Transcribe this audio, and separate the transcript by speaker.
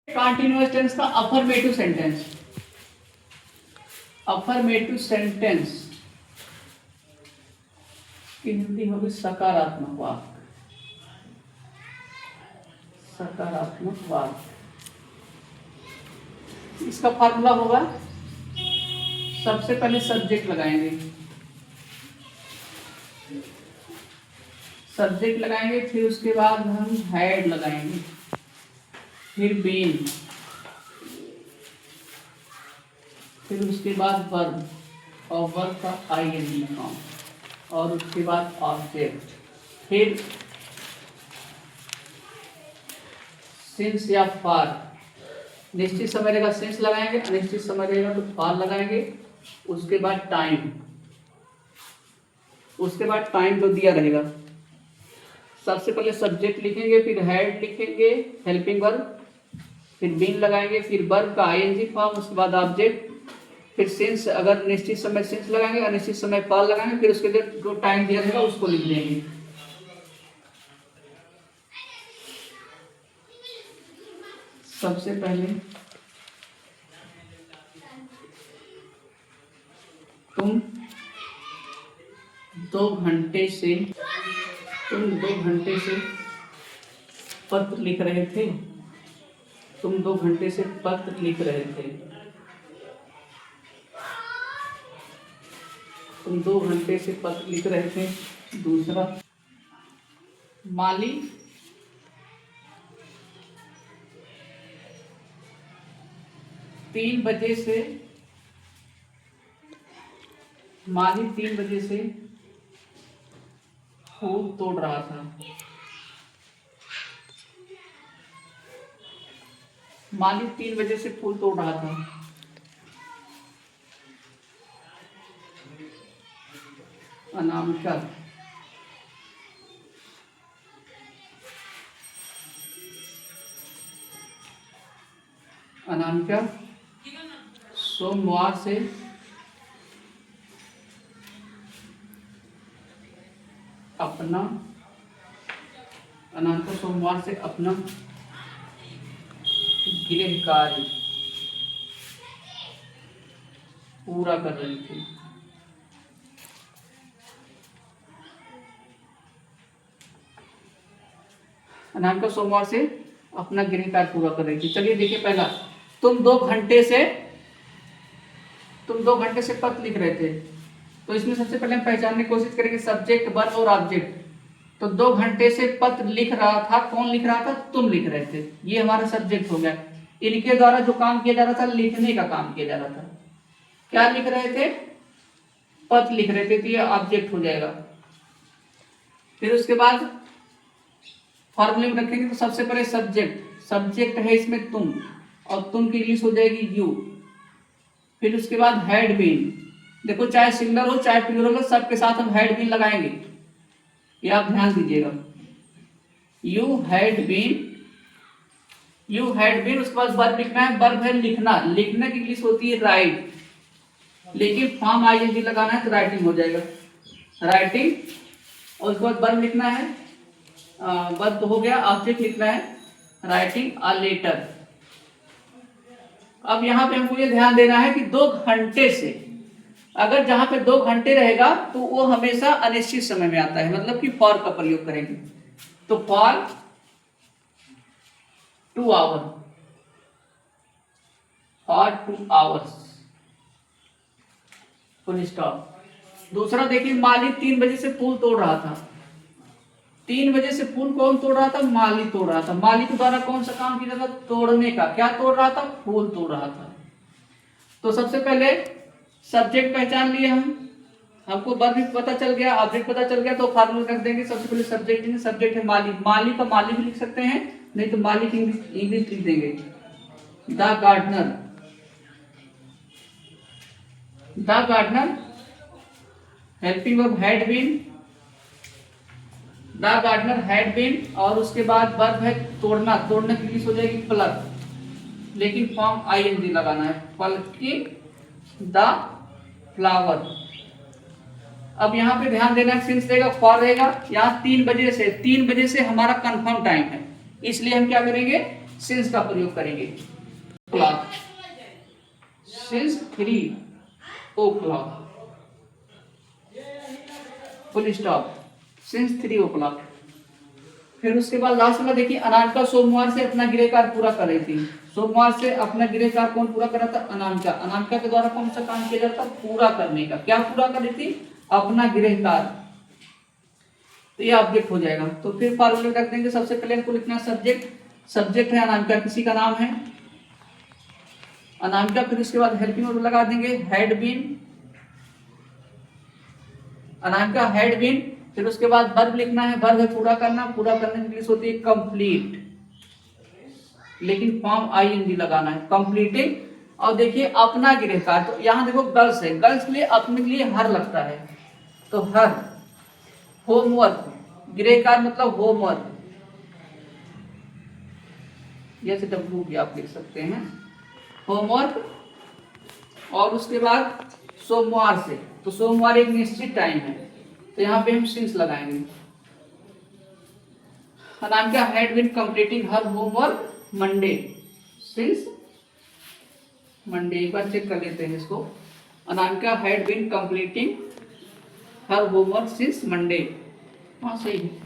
Speaker 1: Continuous tense का affirmative sentence, affirmative sentence की हिंदी होगी सकारात्मक वाक्य, सकारात्मक वाक्य। इसका फॉर्मूला होगा, सबसे पहले सब्जेक्ट लगाएंगे, सब्जेक्ट लगाएंगे, फिर उसके बाद हम हेड लगाएंगे, फिर बीन, फिर उसके बाद वर्ब और वर्ब का आईएनजी फॉर्म, और उसके बाद ऑब्जेक्ट, फिर सिंस या फॉर। निश्चित समय रहेगा सिंस लगाएंगे, अनिश्चित समय रहेगा तो फॉर लगाएंगे। उसके बाद टाइम, उसके बाद टाइम जो दिया रहेगा, सबसे पहले सब्जेक्ट लिखेंगे, फिर हेड लिखेंगे, हेल्पिंग वर्ब, फिर बीन लगाएंगे, फिर वर्ब का आईएनजी फॉर्म, उसके बाद ऑब्जेक्ट, फिर सिंस, अगर निश्चित समय सिंस लगाएंगे, अनिश्चित समय फॉर लगाएंगे, फिर उसके लिए जो टाइम दिया रहेगा उसको लिख देंगे। सबसे पहले तुम 2 घंटे से पत्र लिख रहे थे, तुम 2 घंटे से पत्र लिख रहे थे, तुम 2 घंटे से पत्र लिख रहे थे। दूसरा, माली 3 बजे से, माली 3 बजे से फूल तोड़ रहा था, माली 3 बजे से फूल तोड़ रहा था। अनामिका, अनामिका सोमवार से अपना, अनामिका सोमवार से अपना गृह कार्य पूरा कर रही थी। अनामिका सोमवार से अपना गृह कार्य पूरा कर रही थी। चलिए देखिए, पहला, तुम 2 घंटे से पत्र लिख रहे थे, तो इसमें सबसे पहले हम पहचानने की कोशिश करेंगे सब्जेक्ट, वर्ब और ऑब्जेक्ट। तो 2 घंटे से पत्र लिख रहा था, कौन लिख रहा था? तुम लिख रहे थे, ये हमारा सब्जेक्ट हो गया। इनके द्वारा जो काम किया जा रहा था, लिखने का काम किया जा रहा था। क्या लिख रहे थे? पत्र लिख रहे थे, तो ये ऑब्जेक्ट हो जाएगा। फिर उसके बाद फॉर्मूले में रखेंगे, तो सबसे पहले सब्जेक्ट है इसमें तुम, और तुम की इंग्लिश हो जाएगी यू। फिर उसके बाद हैड बीन, देखो चाहे सिंगुलर हो चाहे प्लूरल हो, सबके साथ हम हैड बीन लगाएंगे, ये आप ध्यान दीजिएगा। यू हैड बीन, उसके बाद वर्ब लिखना है, वर्ब है लिखना, लिखने की इंग्लिश होती है राइट, लेकिन फॉर्म आईएनजी लगाना है तो राइटिंग हो जाएगा, राइटिंग। और उसके बाद वर्ब लिखना है, वर्ब तो हो गया, ऑब्जेक्ट लिखना है राइटिंग अ लेटर। अब यहाँ पे हमको ये ध्यान देना है कि 2 घंटे से, अगर जहां पे 2 घंटे रहेगा तो वो हमेशा अनिश्चित समय में आता है, मतलब कि फॉर का प्रयोग करेंगे। तो for 2 hour, for 2 hours, full stop. दूसरा देखिए, माली 3 बजे से फूल तोड़ रहा था, 3 बजे से फूल कौन तोड़ रहा था? माली तोड़ रहा था। माली के द्वारा कौन सा काम किया था? तोड़ने का। क्या तोड़ रहा था? फूल तोड़ रहा था। तो सबसे पहले सब्जेक्ट पहचान लिए हमको वर्ब भी पता चल गया, ऑब्जेक्ट पता चल गया, तो फार्मूला रख देंगे। सबसे पहले सब्जेक्ट है माली, माली का माली भी लिख सकते हैं, नहीं तो माली की इंग्लिश लिख देंगे the gardener, helping verb had been, the gardener had been, और उसके बाद वर्ब है तोड़ना, तोड़ने की इंग्लिश हो जाएगी प्लक, लेकिन फॉर्म आईएनजी लगाना है, प्लकिंग द फ्लावर। अब यहाँ पे ध्यान देना, सिंस रहेगा, फॉर रहेगा। यहाँ 3 बजे से हमारा कंफर्म टाइम है, इसलिए हम क्या करेंगे? सिंस का प्रयोग करेंगे। Clock, since 3 o'clock, full stop, since 3 o'clock। फिर उसके बाद लास्ट में देखिए, अनामिका सोमवार से अपना गृह कार्य पूरा कर रही थी। सोमवार से अपना गृह कार्य कौन पूरा कर रहा था? अनामिका। अनामिका के द्वारा कौन सा काम किया जाता? पूरा करने का। क्या पूरा कर रही थी? अपना गृह कार्य। तो ये ऑब्जेक्ट हो जाएगा। तो फिर फॉर्मूले रख देंगे। सबसे पहले हमको लिखना सब्जेक्ट, सब्जेक्ट है अनामिका, किसी का नाम है अनामिका। फिर उसके बाद हेल्पिंग वर्ब लगा देंगे, had been, Anamika had been. फिर उसके बाद वर्ब लिखना है, वर्ब है पूरा करना, पूरा करने की इंग्लिश होती है कंप्लीट, लेकिन फॉर्म आईएनजी लगाना है, कंप्लीटिंग। और देखिए अपना गृह कार्य, तो यहाँ देखो गर्ल्स है, गर्ल्स के लिए अपने के लिए हर लगता है, तो हर। होमवर्क, गृह कार्य मतलब होमवर्क, जैसे डब्ल्यू भी आप लिख सकते हैं, होमवर्क। और उसके बाद सोमवार से, तो सोमवार एक निश्चित टाइम है, तो यहाँ पे हम सिंस लगाएंगे। Anamika had been completing her homework Monday, since Monday. एक बार चेक कर लेते हैं इसको, Anamika had been completing her homework since Monday. हाँ सही है।